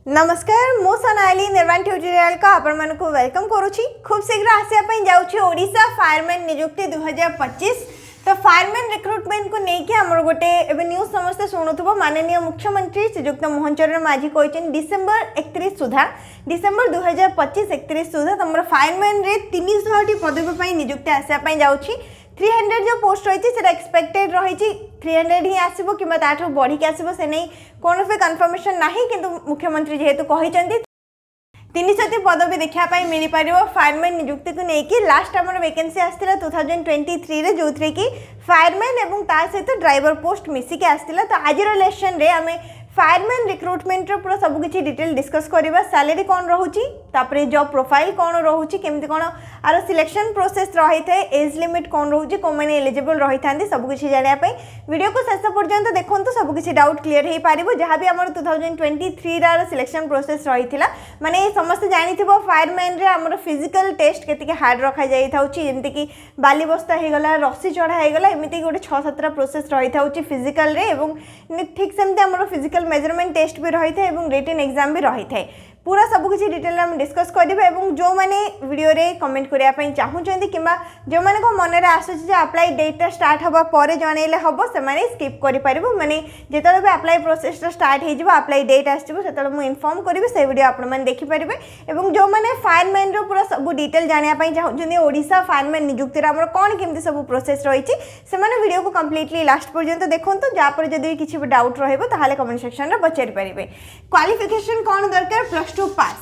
नमस्कार मो सोनाली निर्वाण ट्यूटोरियल का आपण मानक वेलकम करुछि। खूब शीघ्र आसिया पई जाउछि ओडिशा फायरमैन नियुक्ति 2025। तो फायरमैन रिक्रुटमेंट को लेकिन आमर गोटे एबे न्यूज समस्त शुणुथबो। माननीय मुख्यमंत्री श्रीयुक्त मोहन चरण माझी कहछन डिसेंबर 31 सुधा डिसेंबर 2025 31 सुधा तमर फायरमैन रे 300 टी पदवी पई नियुक्ति आसिया पई जाउछि। 300 जो पोस्ट रही है एक्सपेक्टेड रही 300 ही आसो कि बढ़ी के आसो से नहीं कौन से कन्फर्मेशन ना कि मुख्यमंत्री जेहेतु कहते 300 पदवी देखापी मिल पार फायरमैन नियुक्ति को लेकिन लास्ट आम वैकेंसी आसाला 2023 जो थी कि फायरमैन और ता सहित ड्राइवर पोस्ट मिसिक आसाला। तो आज लेसन रे आम फायरमैन रिक्रुटमेंट पूरा सबकि डिटेल डिस्कस करवा। सैलरी कौन रोचे तापर जॉब प्रोफाइल कौन रोचे केमती कौन आर सिलेक्शन प्रोसेस रही है एज लिमिट कौन रोचे कौन मैंने एलिजिबल रही था सबकि जानापी वीडियो को शेष पर्यंत देखो सबकि डाउट क्लीयर हो पार। जहाँ भी आम 2023 सिलेक्शन प्रोसेस रही है माने समस्त जानी फायरमैन आम फिजिकल टेस्ट के हार्ड रखा जामती कि बाली बस्ता होगला रसी चढ़ा होगला एमती गोटे 6-7 प्रोसेस रही था फिजिकल ठीक सेमती आम फिजिकल मेजरमेंट टेस्ट भी रही है और रिटन एग्जाम भी रही है। पूरा सबकि डिटेल में डिस्कस करेंगे और जो मैंने वीडियो रे कमेंट करने चाहूँगी कि जो मैंने मन में आसूँ अप्लाई डेटा स्टार्ट हवा पर जनइले हम से स्किप करें माने जिते भी अप्लाई प्रोसेस स्टार्ट हो अप्लाई डेट आसो मुझे इनफॉर्म करी से वीडियो आपने देखिपारे। और जो मैंने फायरमैन पूरा सब डिटेल जानापी चाहूँगी ओडिशा फायरमैन नियुक्ति आम कौन केमती सब प्रोसेस रही से वीडियो को कम्प्लीटली लास्ट पर्यंत देखो जहाँपर जब किसी भी डाउट रहा कमेंट सेक्शन में पचारि पारे। क्वालिफिकेशन कौन दरकार +2 पास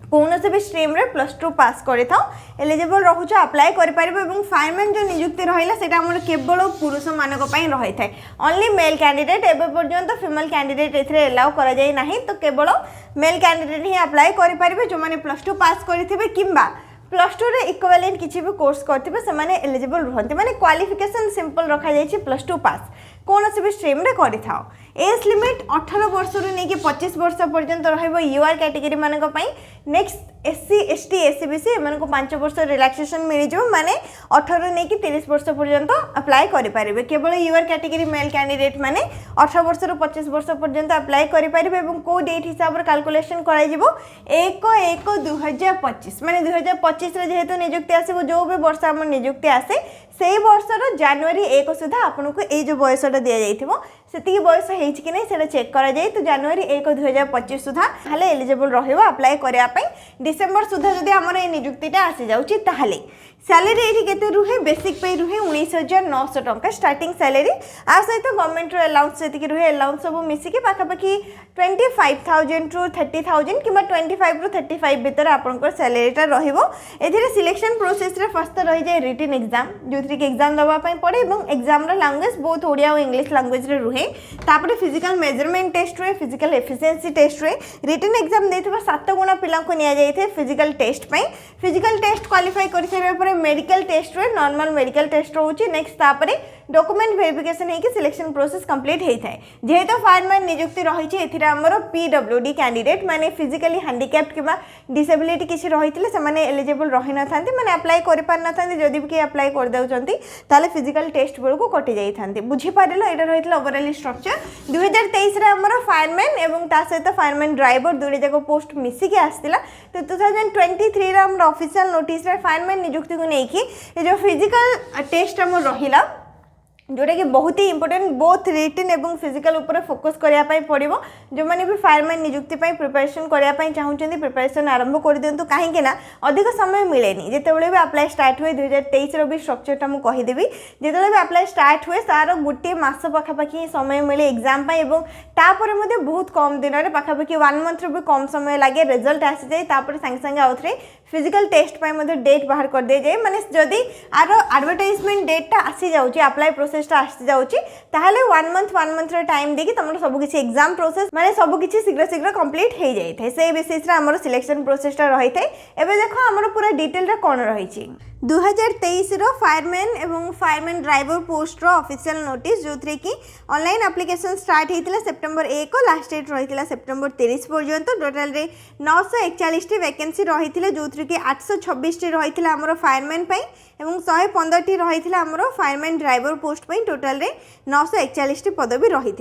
कौन से भी स्ट्रीम रे +2 पास करे था एलिजिबल रहूछ अप्लाई कर पारिबो। और फायरमैन जो नियुक्ति रहिला सेटा हमर केवल पुरुष मानक पई रही था ओनली मेल कैंडिडेट एबे पर्यंत फीमेल कैंडिडेट एथरे अलाउ करा जाय नाही। तो केवल मेल कैंडिडेट ही अप्लाई कर पारिबे जो माने +2 पास करथिबे किंबा +2 रे इक्विवेलेंट किसी भी कोर्स करथिबे से माने एलिजिबल रहंती। माने क्वालिफिकेशन सिंपल रखा जाय छी +2 पास कौन से भी स्ट्रीम रे करि थाओ। एज लिमिट 18 वर्ष रु नहीं कि 25 वर्ष पर्यंत रहइबो यूआर कैटेगरी मानक पई। नेक्स्ट SC ST SCBC एमन को 5 वर्ष रिलैक्सेशन मिल जो माने 18 नहीं कि 30 वर्ष पर्यंत अप्लाई करि पारिबे। केवल यूआर कैटेगरी मेल कैंडिडेट माने 18 वर्ष रु 25 वर्ष पर्यंत अप्लाई करि पारिबे। एवं को डेट हिसाब रे कैलकुलेशन कराइ जिवो 1/1/2025 माने 2025 रे जेहेतु नियुक्ति आसीबो जो भी वर्ष हम नियुक्ति आसे से वर्षर जनवरी 1 सुधा आपन को ए जो बयसटा दिया जाइथिबो सेति बयस हेछि कि नै सेटा चेक करा जाय। तो जनवरी 1 2025 सुधा हाले एलिजिबल रहइबो अप्लाई करिया पई। डिसेंबर सुधा जदि हमर ए नियुक्तिटा आसी जाउची ताहाले सैलरी एठी केते रुहे बेसिक पे रुहे 19,900 टंका स्टार्टिंग सैलरी आ सहित गवर्नमेंट रो अलाउंस सेति रुहे अलाउंस सब मिसी के पाखा पाखी 25,000 टू 30,000 किबा 25 टू 35 भीतर आपनकर सैलरीटा रहिबो। एथिरे सिलेक्शन प्रोसेस रे फर्स्ट रही जाय रिटन एग्जाम जोथि के एग्जाम दबा पई पड़े एवं एग्जाम रो लैंग्वेज बोथ ओडिया और इंग्लिश लैंग्वेज रे रुहे। तापर फिजिकल मेजरमेंट टेस्ट रे फिजिकल एफिशिएंसी टेस्ट रे रिटन एग्जाम देथिबा 7 गुणा पिला को निया जायथे फिजिकल टेस्ट पई। फिजिकल टेस्ट क्वालिफाई करि सारे पर मेडिकल टेस्ट रे नॉर्मल मेडिकल टेस्ट रोची। नेक्स्ट तापरे डॉक्यूमेंट वेरिफिकेशन है कि सिलेक्शन प्रोसेस कंप्लीट होता है। जेहेतु फायरमैन नियुक्ति रही है एमर PWD कैंडिडेट माने फिजिकली हैंडिकैप्ड किबा डिसेबिलिटी किसी रही से माने एलिजिबल रही न थांती माने अप्लाई कर पार न थांती जदि भी अप्लाई कर दउचंती ताले फिजिकल टेस्ट बेल को कटि जाई थांती। बुझी पारिलो एटा रहितला ओवरऑल स्ट्रक्चर 2023 रे हमर फायरमैन एवं ता सहित फायरमैन ड्राइवर दुरे जाको पोस्ट मिसी के आस्तिला। तो 2023 रे हमर ऑफिशियल नोटिस रे फायरमैन नियुक्ति को नै कि जो फिजिकल टेस्ट हमर रहिला जोटा कि बहुत ही इंपोर्टेंट बोथ रिटन एवं फिजिकल ऊपर फोकस करने पड़ो। जो मैंने भी फायरमैन नियुक्ति प्रिपरेशन करने चाहूँगी प्रिपरेशन आरंभ कर दिंतु कहीं अधिक समय मिले जिते भी अप्लाई स्टार्ट हुए 2023 भी स्ट्रक्चरटा मुझे कहीदेवी जिते भी अप्लाई स्टार्ट हुए तार गोटे मस पखापाखि समय मिले एग्जाम तापर बहुत कम दिन में पखापाखि 1 मंथ भी कम समय लगे रिजल्ट आसी जाए तापर संगे संगे आउ थे फिजिकल टेस्ट डेट बाहर कर दे जाए। माने जदि आर एडवर्टाइजमेंट डेटा आसी जाउची अप्लाई प्रोसेसटा आसी जाउची ताहले 1 मंथ रे टाइम देकी तमरो सब किछि एग्जाम प्रोसेस माने सब किछि शीघ्र शीघ्र कंप्लीट हो जाय थे से बेसिस रे हमरो सिलेक्शन प्रोसेसटा रही थे। एबे देखो हमरो पूरा डिटेल रे कोन रही छी 2023 रो फायरमैन एवं फायरमैन ड्राइवर पोस्ट रो ऑफिशियल नोटिस जो थ्रे कि ऑनलाइन एप्लीकेशन स्टार्ट होता सेप्टेम्बर 1 को लास्ट डेट रही सेप्टेम्बर 30 पर्यंत टोटाल रे 941 टी वैकेंसी रही जो थ्रे कि 826 टी रही आमर फायरमैन एवं 115 टी रही आमर फायरमैन ड्राइवर पोस्ट टोटाल रे 941 टी पदवी रही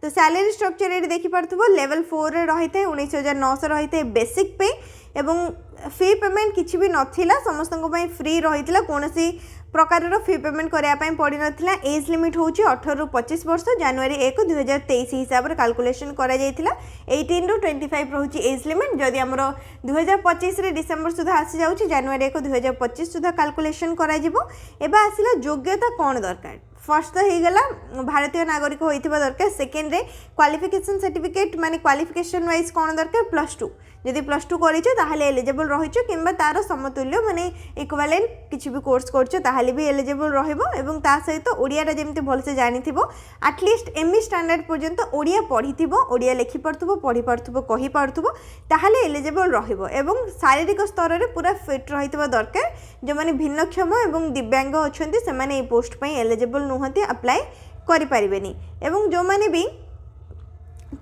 तो सैलरी स्ट्रक्चर ये देखिपो लेवल 4 रे रही है 19,900 रही है बेसिक पे एवं फी पेमेंट किसी भी नाला समस्त फ्री रही कौन प्रकार फी पेमेंट करने पड़ नाला एज लिमिट हूँ 18 ରୁ 25 वर्ष जनवरी 1 2023 हिसाब से कैलकुलेशन करा 18 ରୁ 25 रोचे एज लिमिट जदि आम 2025 डिसेम्बर सुधा आसी जाऊँगी जनवरी 1 2025 सुधा कैलकुलेशन करा आसला योग्यता कौन दरकार फर्स्ट तो होगला भारतीय नागरिक होता दरकार सेकेंड रे क्वालिफिकेशन सर्टिफिकेट माने क्वालिफिकेशन वाइज कौन दरकार +2 जदि +2 कर एलिजिबल रही कि तार समतुल्य माने इक्विवेलेंट किसी भी कोर्स कर भी एलिजिबल रहिबो सहित ओडिया जमी भलसे जानी एटलिस्ट एमई स्टैंडर्ड पर्यंत ओडिया पढ़ी ओडिया लिखि पार्थुबो पढ़ी पार्थुबो कहि पार्थुबो ताहले एलिजिबल रहिबो एवं शारीरिक स्तर रे पूरा फिट रहितबा दरकार जो माने भिन्नक्षम एवं दिव्यांग अछंती से माने ए पोस्ट पई एलिजिबल नुहति अप्लाई करि परिबेनी एवं जो माने भी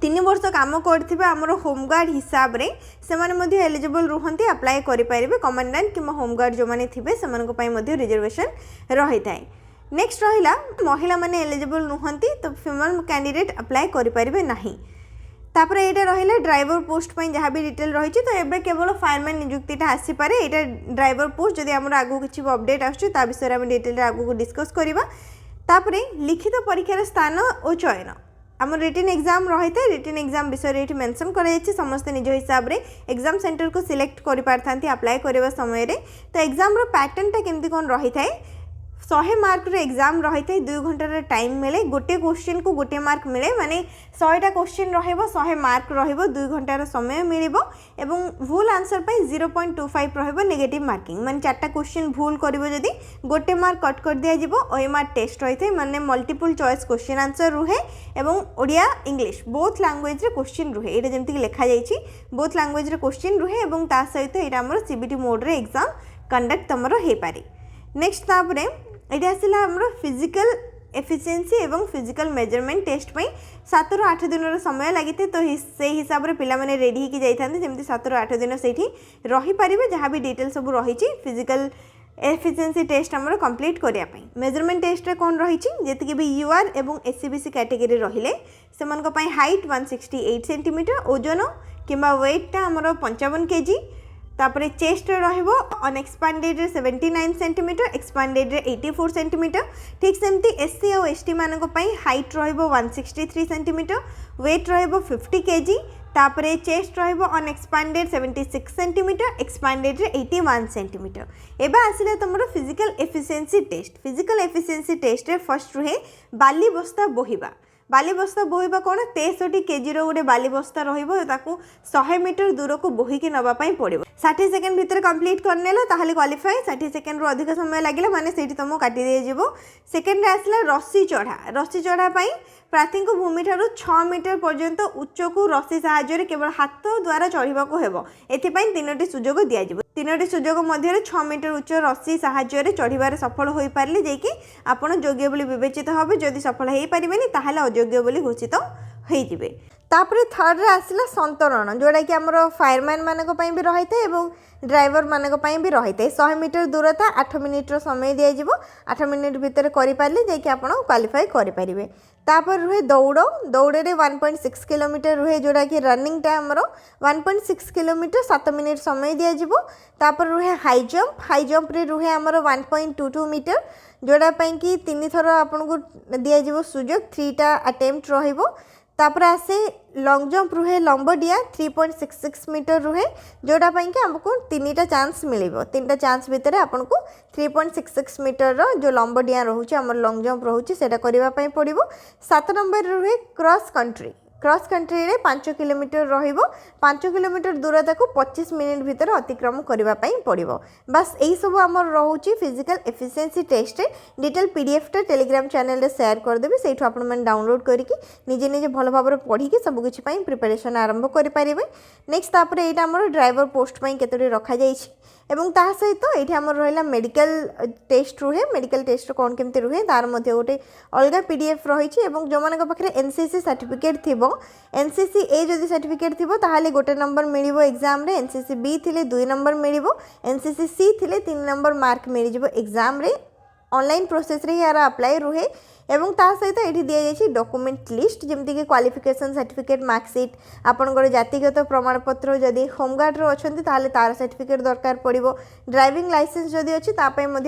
3 वर्ष काम करथिबा हमरो होमगार्ड हिसाब रे सेमाने मध्ये एलिजिबल रुहंती अप्लाई करि परिबे कमांडेंट किमा होमगार्ड जो माने थिबे सेमानको पई मध्ये रिजर्वेशन रही थाए। नेक्स्ट रहिला महिला माने एलिजिबल नुहंती तो फीमेल कैंडिडेट अप्लाई करि परिबे नाही। तापर एटा रहिला ड्राइवर पोस्ट पई जहाँ भी डिटेल रही तो एबे केवल फायरमैन नियुक्तिटा आसी पारे एटा ड्राइवर पोस्ट जदि हमर आगु किछि अपडेट आछी ता विषय हम डिटेल रे आगु डिस्कस करिबा। तापर लिखित परीक्षार स्थान और चयन आम रिटन एग्जाम रही है रिटन एग्जाम विषय ये मेंशन कर समस्ते निज हिसाब रे एग्जाम सेंटर को सिलेक्ट कर पारथांती अप्लाई करबा समय रे तो एग्जाम रो पैटर्न टा केमती कोन रही थाए 100 मार्क रे एग्जाम रही है 2 घंटार टाइम मिले गोटे क्वेश्चन को गोटे मार्क मिले माने 100टा क्वेश्चन रहिबो 100 मार्क रहिबो 2 घंटार समय मिलिबो एवं भूल आंसर पे 0.25 रहिबो नेगेटिव मार्किंग माने 4टा क्वेश्चन भूल करिवो जदी गोटे मार्क कट कर दिया जिवो ओएमआर टेस्ट रही थे माने मल्टीपल चॉइस क्वेश्चन आंसर रुहे एवं ओडिया इंग्लिश बोथ लैंग्वेज रे क्वेश्चन रुहे एटा जेमति लिखा जाईची बोथ लैंग्वेज रे क्वेश्चन रुहे एवं ता सहित एटा हमर सीबीटी मोड रे एग्जाम कंडक्ट तमरो हे पारी। नेक्स्ट तापरे ये आसला फिजिकल एफिशिएंसी एवं फिजिकल मेजरमेंट टेस्ट पे 7 ରୁ 8 दिन समय लगी थे तो से हिसाब से पिला माने रेडी होकर जाइए जमी 7 ରୁ 8 दिन से रही पारे जहाँ भी डिटेल सब रही फिजिकल एफिशिएंसी टेस्ट आमर कंप्लीट करने मेजरमेंट टेस्ट रे कौन रही जी भी यूआर एवं एससीबीसी कैटेगरी रहिले से हाइट 168 सेंटीमीटर ओजन किंबा वेटटा आमर 55 केजी तापरे चेस्ट रहिबो अनएक्सपांडेड 79 सेंटीमीटर एक्सपांडेड 84 सेंटीमीटर ठीक सेमती एससी और एसटी मानक पई हाइट रहिबो 163 सेंटीमीटर वेट रहिबो 50 केजी तापरे चेस्ट रहिबो अनएक्सपांडेड 76 सेंटीमीटर एक्सपांडेड 81 सेंटीमीटर। एबा आसिला तमरो फिजिकल एफिशिएंसी टेस्ट रे फर्स्ट रुहे बाली बस्ता बोहिबा बाली बस्ता बोहिबा कौन 63 केजी गोटे बाली बस्ता रही 100 मीटर दूर को बोहिकी नापी पड़ो 60 सेकेंड भितर कंप्लीट करनेला ताहले क्वालिफाई 60 सेकेंड अधिक समय लगे माने सेठी तुमको काटी दिया सेकेंड आसला रस्सी चढ़ा प्रार्थी को भूमि ठारू 6 मीटर पर्यंत उच्च को रस्सी साहाय्य केवल हाथ द्वारा चढ़ा हेबो एथिपाई 3टी सुजोग दिया 3टी सुजोग मध्य 6 मीटर उच्च रस्सी साहाय्य चढ़ार सफल हो पारे जाकि आपड़ योग्य बोली विवेचित हे जदि सफल हो पारे ताहले अयोग्य बोली घोषित होइजिबे। तापरे थर्ड रे आसला संतरण जोड़ा कि आमर फायरमैन मानक पई भी रही थे एवं ड्राइवर मानक पई भी रही थे 100 मीटर दूरता 8 मिनिट समय दिया जिवो 8 मिनिट भितर करि पारले जे कि आपण क्वालिफाई करि परिबे। तापर रुहे दौड़ रे 1.6 किलोमीटर रुहे जोड़ा कि रनिंग टाइम हमरो 1.6 किलोमीटर 7 मिनिट समय दिया जिवो। तापर रुहे हाई जंप रे रुहे हमरो 1.22 मीटर जोड़ा पई कि 3 थर आपन को दिया जिवो सुजोग 3टा अटेम्प्ट रहिबो। तापर आसे लॉन्ग जंप रुहे लंबडिया 3.66 मीटर रुहे जोड़ा पाई कि हमको 3टा चांस मिलिबो 3टा चांस भितर आपन को 3.66 मीटर रो जो लंबडिया रहउची हमर लॉन्ग जंप रहउची सेटा करिबा पई पड़िबो। 7 नंबर रुहे क्रॉस कंट्री रे 5 किलोमीटर रहिबो 5 किलोमीटर दूरता को 25 मिनिट भितर अतिक्रम करिबा पई पड़िबो। बस एही सब हमर रहउची physical efficiency test detail PDF टा टेलीग्राम चैनल रे शेयर कर देबे सेठो आपन मन डाउनलोड करिकि निजे भल भाव पढ़ी सब किछि पई प्रिपरेशन आरंभ करि पारिबे। नेक्स्ट तापर एटा हमर ड्राइवर पोस्ट पई केतोडी रखा जाइछि एवं ता सहित ये आम रहा मेडिकल टेस्ट रुहे मेडिकल टेस्ट कौन केमती रुहे तार मध्य गोटे अलग पीडीएफ रही जो मान पाखे एनसीसी सर्टिफिकेट थी एनसीसी ए जदि सर्टिफिकेट थी ताहले गोटे नंबर मिल एग्जाम रे एनसीसी बी थिले 2 नंबर मिल एनसीसी सी थिले 3 नंबर मार्क मिल एग्जाम रे ऑनलाइन प्रोसेस रे यार अप्लाई रुहे एवं ता सहित ये दि जाइए डॉक्यूमेंट लिस्ट जमती कि क्वालिफिकेशन सर्टिफिकेट मार्कशीट आपंकर जातिगत प्रमाणपत्र जदि होमगार्ड रो अच्छे तार सर्टिफिकेट दरकार पड़ो ड्राइविंग लाइसेंस जदि अच्छी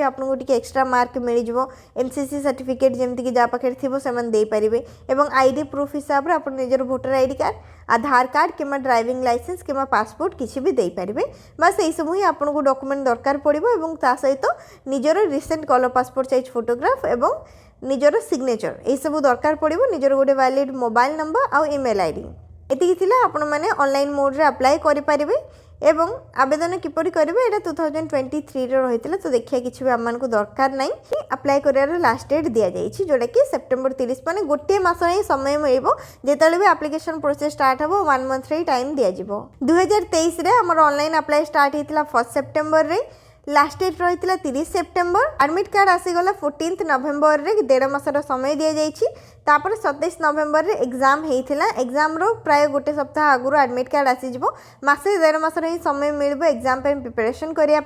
आपको टी एक्सट्रा मार्क मिल जाव एनसीसी सर्टिफिकेट जमती कि जहाँ पाखे थी से पारे और आईडी प्रूफ हिसाब से आप निजर भोटर आईडी कार्ड आधार कार्ड कि ड्राइविंग लाइसेंस कि पासपोर्ट किसी भी दे पारे बस यही सब ही आपको डॉक्यूमेंट दरकार पड़ो और ता सहित निजर recent colour passport size photograph एवं निजर सिग्नेचर यही सब दरकार पड़ो निजर गोटे वैलिड मोबाइल नंबर आउ ईमेल आईडी एतिकी आपण मैंने ऑनलाइन मोड रे अप्लाई करें एवं आवेदन किपरि करेंगे ये 2023 रही तो देखिए किसी भी आम को दरकार ना अप्लाई कर लास्ट डेट दि जाइए जोटा कि सेप्टेम्बर 30 मैंने गोटे मस ही समय मिल जिते भी एप्लिकेशन प्रोसेस स्टार्ट हम 1 मंथ रे टाइम दि जाव 2023 रे हमर ऑनलाइन अप्लाई स्टार्ट होता 1 सेप्टेम्बर रे लास्ट डेट रही 30 सेप्टेम्बर एडमिट कार्ड आसीगला 14 नवेम्बर रे 1.5 मासर समय दि जाइए 27 नवेम्बर रे एग्जाम होता एग्जाम रो प्राय गोटे सप्ताह आगुरी एडमिट कार्ड आसीजिवो मासे 1.5 मासर ही समय मिल एग्जाम प्रिपरेशन करने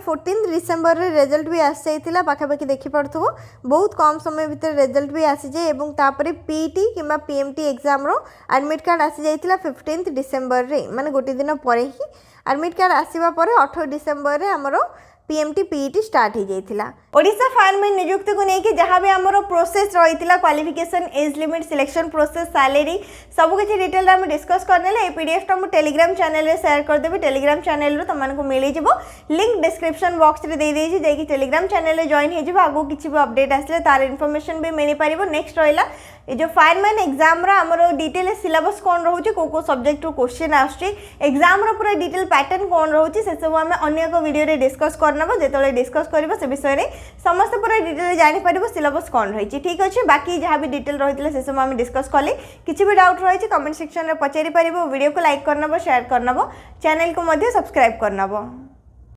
14 डिसेम्बर रे रिजल्ट भी आसी जाइतिला पाखापाखि देखि पड़थबो बहुत कम समय भीतर रिजल्ट भी आसी जाए एवं तापरे पीटी किंबा पीएमटी एग्जाम रो एडमिट कार्ड आसी जाइतिला 15 डिसेम्बर रे माने गोटे दिन पर ही एडमिट कार्ड आसीबा परे 18 डिसेम्बर रे हमरो पीएमटी पीईटी स्टार्ट हो जाइतिला ओडिशा फायरमैन नियुक्ति को लेकिन जहाँ भी आमर प्रोसेस रही qualification age limit selection process salary सब किसी डिटेल में डिस्कस करने पीडीएफ टा मुझे टेलीग्राम चैनल रे शेयर करदेवी टेलीग्राम चैनल तुमको मिल जाव लिंक डिस्क्रिप्शन बॉक्स रे दे देछि जाकि टेलीग्राम चैनल रे जॉइन हो आगो किसी भी अपडेट आसले तार इनफॉरमेशन भी मिल पार नेक्स्ट रहा ये जो फायरमैन एग्जाम आमर डिटेल सिलेबस कौन रोचे को सब्जेक्ट क्वेश्चन आसाम पूरा डिटेल पैटर्न कौन रोचे से सब आम अनेक वीडियो डिस्कस करना जो डिस्कस करवा से विषय में समस्त पूरा डिटेल जापर सिलेबस कौन रही ठीक अच्छे बाकी जहाँ भी डिटेल रही है सब आम डिस्कस कले किसी भी डाउट रही कमेंट सेक्शन में पचारि पार वीडियो को लाइक करनब शेयर करनब चैनल को सब्सक्राइब करनब।